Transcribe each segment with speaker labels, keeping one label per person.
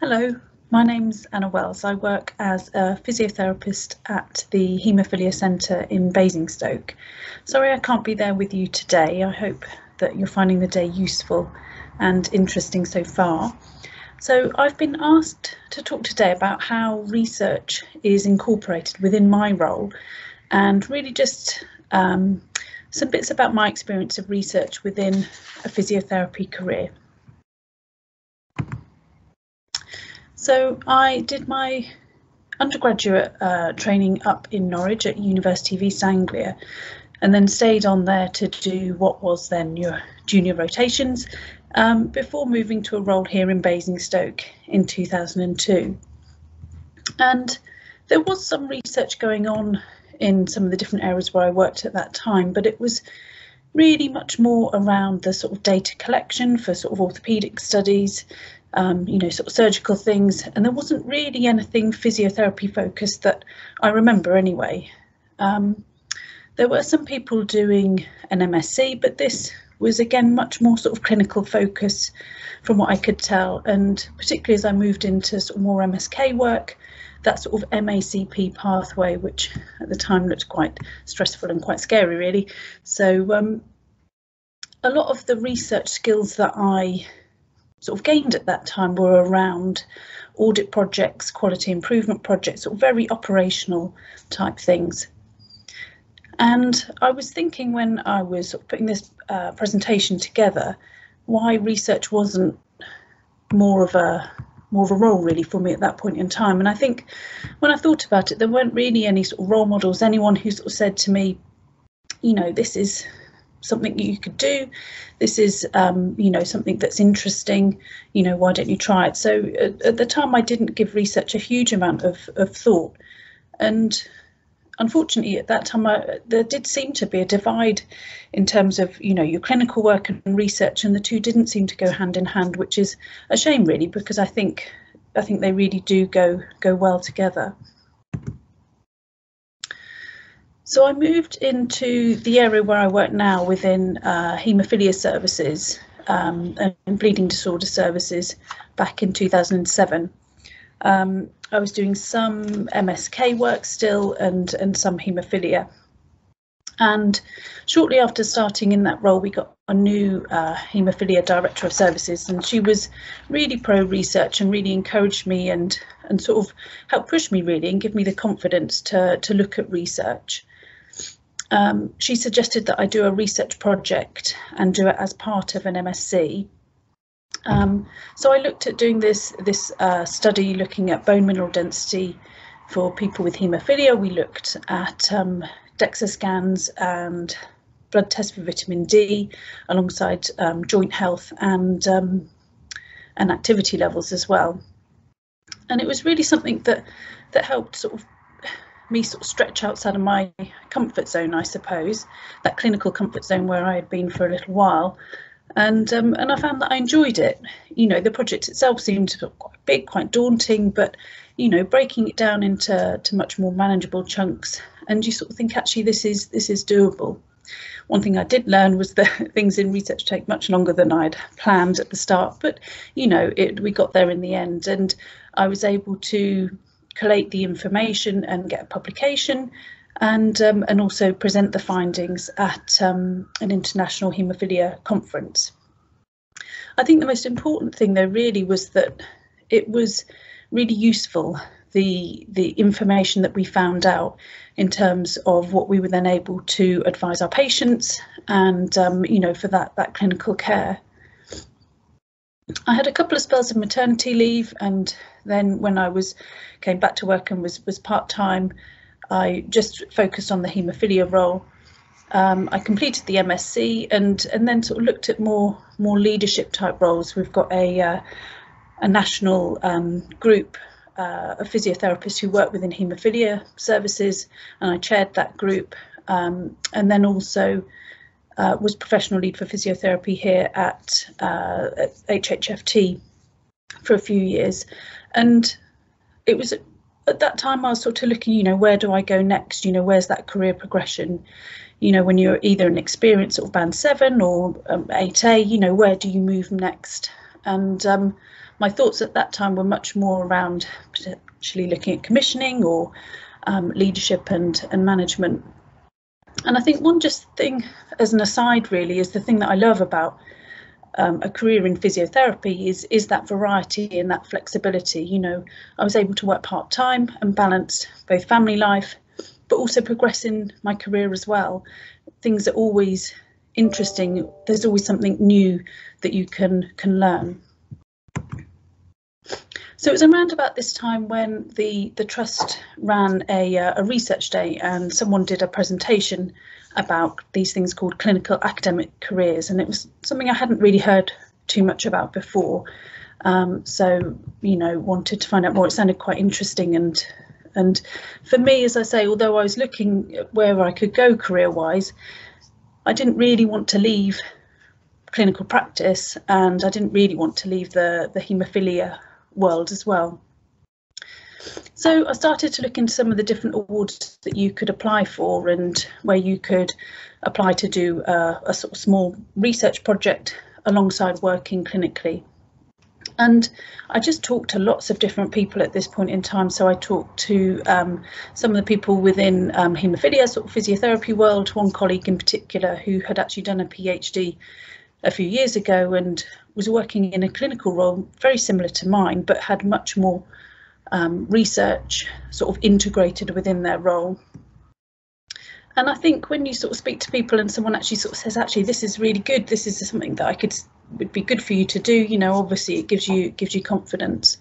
Speaker 1: Hello, my name's Anna Wells. I work as a physiotherapist at the Haemophilia Centre in Basingstoke. Sorry I can't be there with you today. I hope that you're finding the day useful and interesting so far. So I've been asked to talk today about how research is incorporated within my role, and really just some bits about my experience of research within a physiotherapy career. So I did my undergraduate training up in Norwich at University of East Anglia, and then stayed on there to do what was then your junior rotations before moving to a role here in Basingstoke in 2002. And there was some research going on in some of the different areas where I worked at that time, but it was really much more around the sort of data collection for sort of orthopaedic studies, sort of surgical things, and there wasn't really anything physiotherapy focused that I remember anyway. There were some people doing an MSc, but this was again much more sort of clinical focus from what I could tell, and particularly as I moved into sort of more MSK work, that sort of MACP pathway, which at the time looked quite stressful and quite scary really. So a lot of the research skills that I sort of gained at that time were around audit projects, quality improvement projects, sort of very operational type things. And I was thinking when I was sort of putting this presentation together, why research wasn't more of a role really for me at that point in time. And I think when I thought about it, there weren't really any sort of role models, anyone who sort of said to me, you know, this is something you could do, this is something that's interesting, you know, why don't you try it? So at the time I didn't give research a huge amount of thought, and unfortunately at that time there did seem to be a divide in terms of, you know, your clinical work and research, and the two didn't seem to go hand in hand, which is a shame really, because I think they really do go well together. So I moved into the area where I work now within haemophilia services and bleeding disorder services back in 2007. I was doing some MSK work still and some haemophilia. And shortly after starting in that role, we got a new haemophilia director of services, and she was really pro research and really encouraged me and sort of helped push me really and give me the confidence to look at research. She suggested that I do a research project and do it as part of an MSc. So I looked at doing this study looking at bone mineral density for people with haemophilia. We looked at DEXA scans and blood tests for vitamin D, alongside joint health and activity levels as well. And it was really something that helped sort of me sort of stretch outside of my comfort zone, I suppose, that clinical comfort zone where I had been for a little while. And I found that I enjoyed it. You know, the project itself seemed quite big, quite daunting, but, you know, breaking it down into much more manageable chunks, and you sort of think, actually, this is doable. One thing I did learn was that things in research take much longer than I'd planned at the start, but, you know, we got there in the end, and I was able to collate the information and get a publication, and also present the findings at an international haemophilia conference. I think the most important thing though really was that it was really useful, the information that we found out in terms of what we were then able to advise our patients and you know, for that clinical care. I had a couple of spells of maternity leave, and then when I came back to work and was part-time, I just focused on the haemophilia role. I completed the MSc and then sort of looked at more leadership type roles. We've got a national group of physiotherapists who work within haemophilia services, and I chaired that group, and then also was professional lead for physiotherapy here at HHFT for a few years. And it was at that time I was sort of looking, you know, where do I go next? You know, where's that career progression? You know, when you're either an experienced sort of band 7 or 8A, you know, where do you move next? And my thoughts at that time were much more around potentially looking at commissioning or leadership and management. And I think one just thing as an aside really is the thing that I love about a career in physiotherapy is that variety and that flexibility. You know, I was able to work part-time and balance both family life, but also progress in my career as well. Things are always interesting. There's always something new that you can learn. So it was around about this time when the trust ran a research day, and someone did a presentation about these things called clinical academic careers, and it was something I hadn't really heard too much about before. So, you know, wanted to find out more. It sounded quite interesting, and for me, as I say, although I was looking at where I could go career-wise, I didn't really want to leave clinical practice, and I didn't really want to leave the haemophilia world as well. So I started to look into some of the different awards that you could apply for, and where you could apply to do a sort of small research project alongside working clinically. And I just talked to lots of different people at this point in time. So I talked to some of the people within haemophilia, sort of physiotherapy world, one colleague in particular who had actually done a PhD a few years ago and was working in a clinical role very similar to mine, but had much more research sort of integrated within their role. And I think when you sort of speak to people and someone actually sort of says, actually, this is really good, this is something that would be good for you to do, you know, obviously it gives you confidence.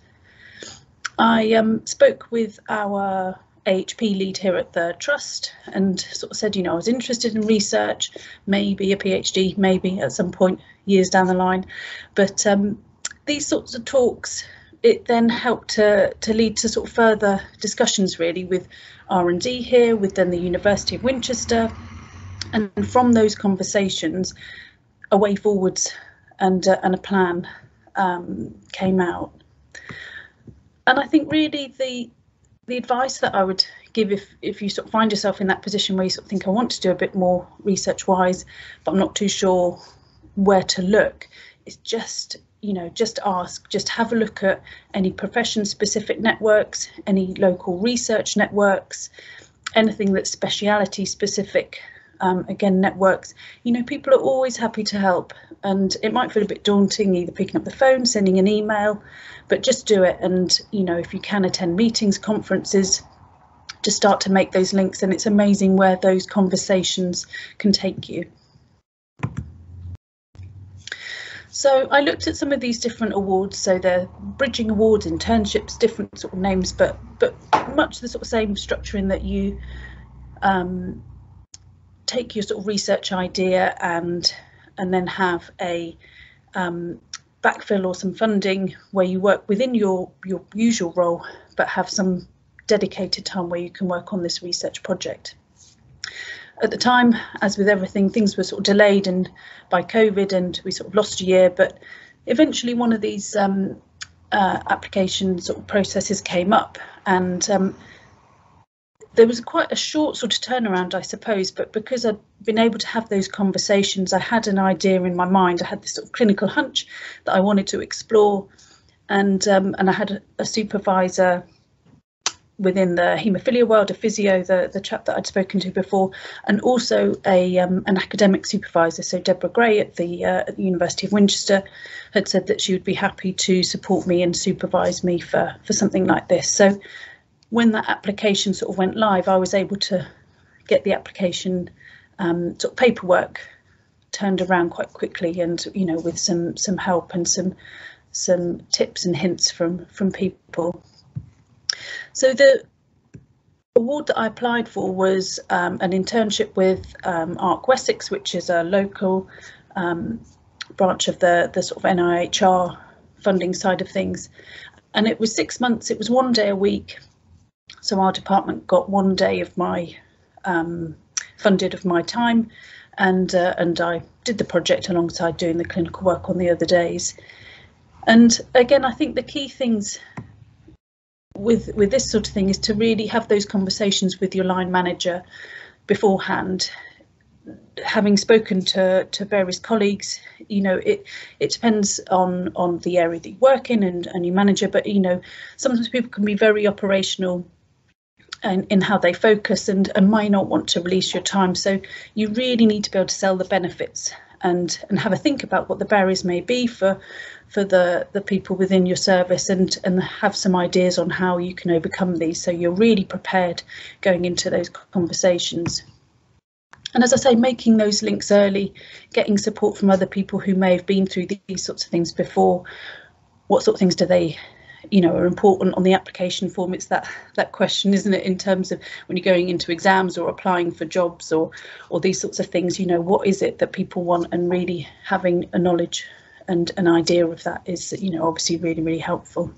Speaker 1: I spoke with our AHP lead here at the trust and sort of said, you know, I was interested in research, maybe a PhD, maybe at some point years down the line. But these sorts of talks, it then helped to lead to sort of further discussions really with R&D here, with then the University of Winchester. And from those conversations, a way forwards and a plan came out. And I think really the advice that I would give if you sort of find yourself in that position where you sort of think I want to do a bit more research wise, but I'm not too sure where to look, is just, you know, just ask, just have a look at any profession specific networks, any local research networks, anything that's speciality specific, again, networks. You know, people are always happy to help, and it might feel a bit daunting either picking up the phone, sending an email, but just do it. And, you know, if you can attend meetings, conferences, just start to make those links, and it's amazing where those conversations can take you. So I looked at some of these different awards. So they're bridging awards, internships, different sort of names, but much the sort of same structure in that you take your sort of research idea and then have a backfill or some funding where you work within your usual role, but have some dedicated time where you can work on this research project. At the time, as with everything, things were sort of delayed and by COVID, and we sort of lost a year, but eventually one of these application sort of processes came up, and there was quite a short sort of turnaround, I suppose, but because I'd been able to have those conversations, I had an idea in my mind. I had this sort of clinical hunch that I wanted to explore, and I had a supervisor within the haemophilia world, a physio, the chap that I'd spoken to before, and also an academic supervisor. So Deborah Gray at the University of Winchester had said that she would be happy to support me and supervise me for something like this. So when that application sort of went live, I was able to get the application sort of paperwork turned around quite quickly, and, you know, with some help and some tips and hints from people. So the award that I applied for was an internship with ARC Wessex, which is a local branch of the sort of NIHR funding side of things. And it was 6 months, it was 1 day a week. So our department got 1 day of my funded of my time, and I did the project alongside doing the clinical work on the other days. And again, I think the key things with this sort of thing is to really have those conversations with your line manager beforehand. having spoken to various colleagues, you know, it depends on the area that you work in and your manager, but you know, sometimes people can be very operational and in how they focus and might not want to release your time. So you really need to be able to sell the benefits and have a think about what the barriers may be for the people within your service, and have some ideas on how you can overcome these, so you're really prepared going into those conversations. And as I say, making those links early, getting support from other people who may have been through these sorts of things before. What sort of things do they, you know, are important on the application form? It's that question, isn't it, in terms of when you're going into exams or applying for jobs or these sorts of things, you know, what is it that people want, and really having a knowledge and an idea of that is, you know, obviously really, really helpful.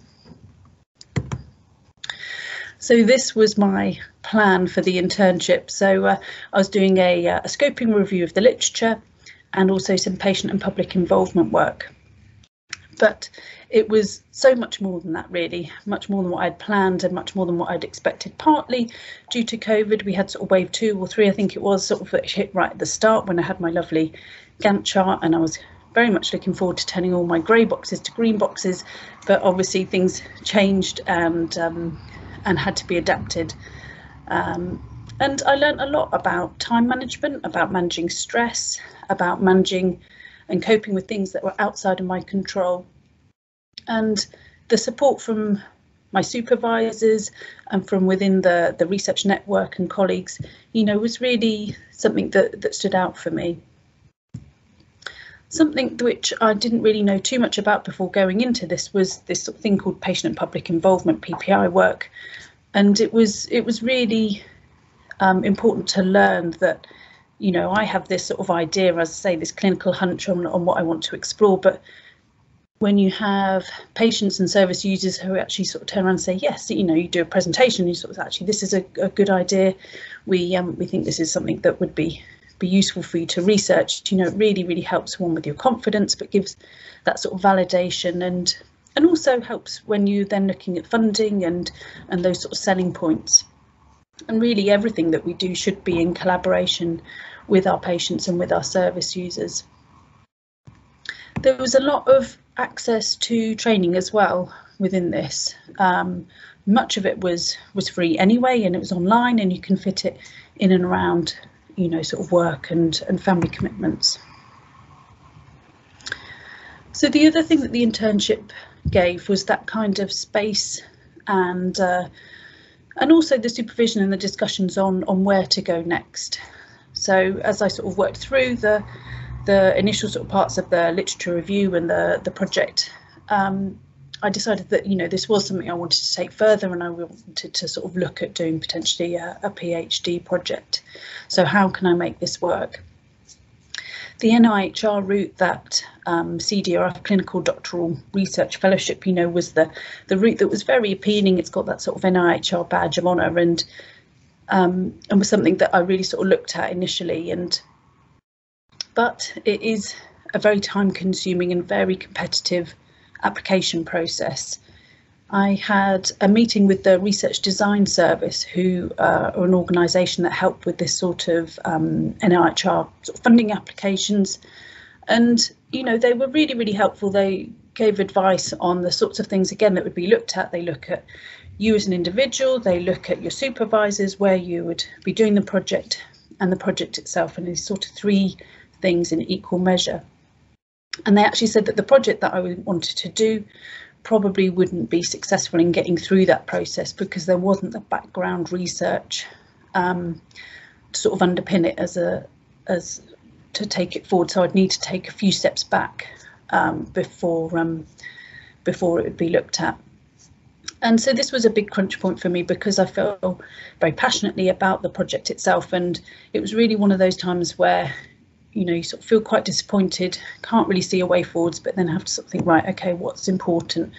Speaker 1: So this was my plan for the internship. So I was doing a scoping review of the literature and also some patient and public involvement work. But it was so much more than that, really, much more than what I'd planned and much more than what I'd expected, partly due to COVID. We had sort of wave 2 or 3, I think it was, sort of hit right at the start when I had my lovely Gantt chart, and I was very much looking forward to turning all my grey boxes to green boxes, but obviously things changed and had to be adapted. And I learned a lot about time management, about managing stress, about managing and coping with things that were outside of my control. And the support from my supervisors and from within the research network and colleagues, you know, was really something that stood out for me. Something which I didn't really know too much about before going into this was this sort of thing called patient and public involvement, PPI work. And it was really important to learn that, you know, I have this sort of idea, as I say, this clinical hunch on what I want to explore. But when you have patients and service users who actually sort of turn around and say, yes, you know, you do a presentation, you sort of actually, this is a good idea. We think this is something that would be useful for you to research. You know, it really, really helps one with your confidence, but gives that sort of validation and also helps when you're then looking at funding and those sort of selling points. And really everything that we do should be in collaboration with our patients and with our service users. There was a lot of access to training as well within this. Much of it was free anyway, and it was online, and you can fit it in and around, you know, sort of work and family commitments. So the other thing that the internship gave was that kind of space and also the supervision and the discussions on where to go next. So as I sort of worked through the initial sort of parts of the literature review and the project, I decided that, you know, this was something I wanted to take further, and I wanted to sort of look at doing potentially a PhD project. So how can I make this work? The NIHR route, that CDRF, Clinical Doctoral Research Fellowship, you know, was the route that was very appealing. It's got that sort of NIHR badge of honour, and was something that I really sort of looked at initially. But it is a very time-consuming and very competitive application process. I had a meeting with the Research Design Service, who are an organisation that help with this sort of NIHR sort of funding applications, and you know, they were really, really helpful. They gave advice on the sorts of things, again, that would be looked at. They look at you as an individual, they look at your supervisors, where you would be doing the project, and the project itself, and these sort of 3 things in equal measure. And they actually said that the project that I wanted to do probably wouldn't be successful in getting through that process because there wasn't the background research to sort of underpin it as to take it forward. So I'd need to take a few steps back before it would be looked at. And so this was a big crunch point for me because I felt very passionately about the project itself, and it was really one of those times where, you know, you sort of feel quite disappointed, can't really see a way forwards, but then have to sort of think, right, okay, what's important?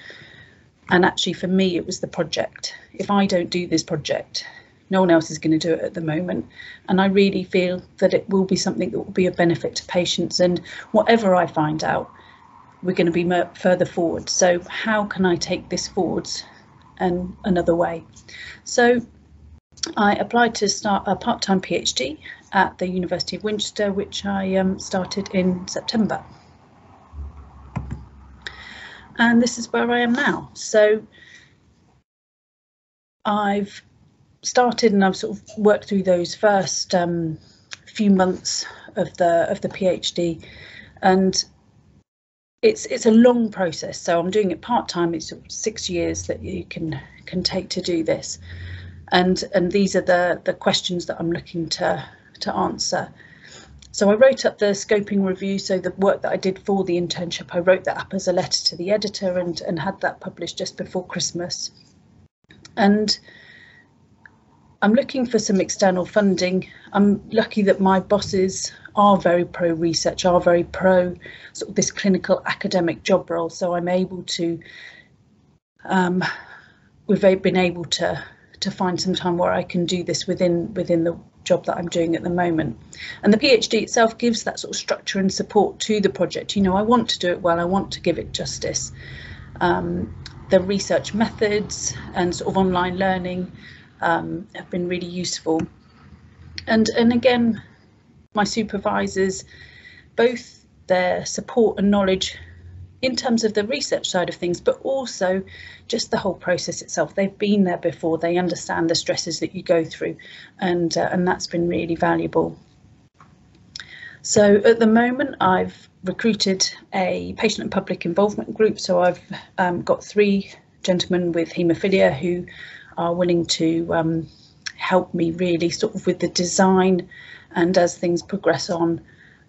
Speaker 1: And actually for me, it was the project. If I don't do this project, no one else is going to do it at the moment. And I really feel that it will be something that will be of benefit to patients, and whatever I find out, we're going to be further forward. So how can I take this forwards and another way? So I applied to start a part-time PhD at the University of Winchester, which I started in September. And this is where I am now. So I've started and I've sort of worked through those first few months of the PhD, and it's a long process. So I'm doing it part-time. It's sort of 6 years that you can take to do this, and these are the questions that I'm looking to answer. So I wrote up the scoping review, so the work that I did for the internship, I wrote that up as a letter to the editor and had that published just before Christmas. And I'm looking for some external funding. I'm lucky that my bosses are very pro research, are very pro sort of this clinical academic job role. So I'm able to, we've been able to find some time where I can do this within the job that I'm doing at the moment. And the PhD itself gives that sort of structure and support to the project. You know, I want to do it well, I want to give it justice. The research methods and sort of online learning have been really useful. And again, my supervisors, both their support and knowledge in terms of the research side of things, but also just the whole process itself. They've been there before, they understand the stresses that you go through, and that's been really valuable. So at the moment I've recruited a patient and public involvement group. So I've got 3 gentlemen with haemophilia who are willing to help me really sort of with the design and as things progress on,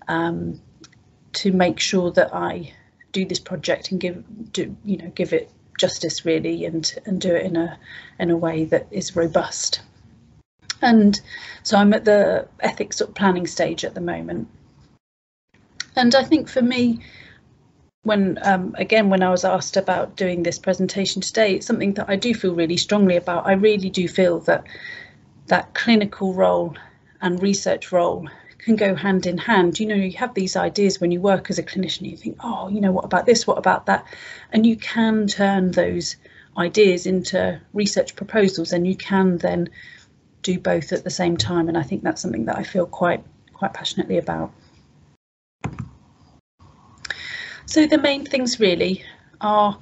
Speaker 1: to make sure that I do this project and give it justice really, and do it in a way that is robust. And so I'm at the ethics sort of planning stage at the moment. And I think for me, when I was asked about doing this presentation today, it's something that I do feel really strongly about. I really do feel that that clinical role and research role can go hand in hand. You know, you have these ideas when you work as a clinician, you think, oh, you know, what about this, what about that? And you can turn those ideas into research proposals, and you can then do both at the same time. And I think that's something that I feel quite passionately about. So the main things really are,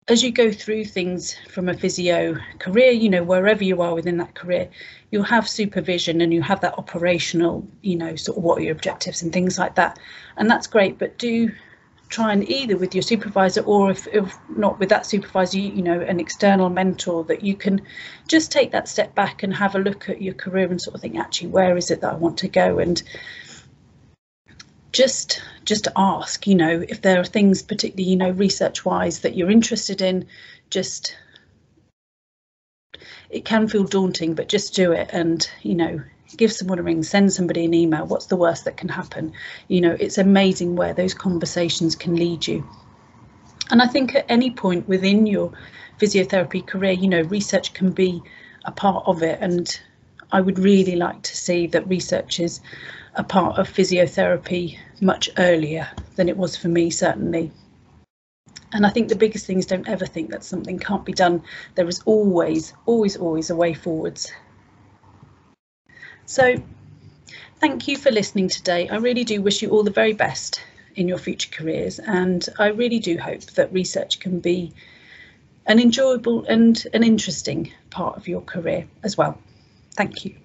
Speaker 1: as you go through things from a physio career, you know, wherever you are within that career, you'll have supervision and you have that operational, you know, sort of what are your objectives and things like that. And that's great, but do try and either with your supervisor, or if not with that supervisor, you know, an external mentor, that you can just take that step back and have a look at your career and sort of think, actually, where is it that I want to go? And just ask, you know, if there are things particularly, you know, research wise that you're interested in. Just, it can feel daunting, but just do it, and, you know, give someone a ring, send somebody an email. What's the worst that can happen? You know, it's amazing where those conversations can lead you. And I think at any point within your physiotherapy career, you know, research can be a part of it, and I would really like to see that research is a part of physiotherapy much earlier than it was for me, certainly. And I think the biggest thing is, don't ever think that something can't be done. There is always a way forwards. So thank you for listening today. I really do wish you all the very best in your future careers, and I really do hope that research can be an enjoyable and an interesting part of your career as well. Thank you.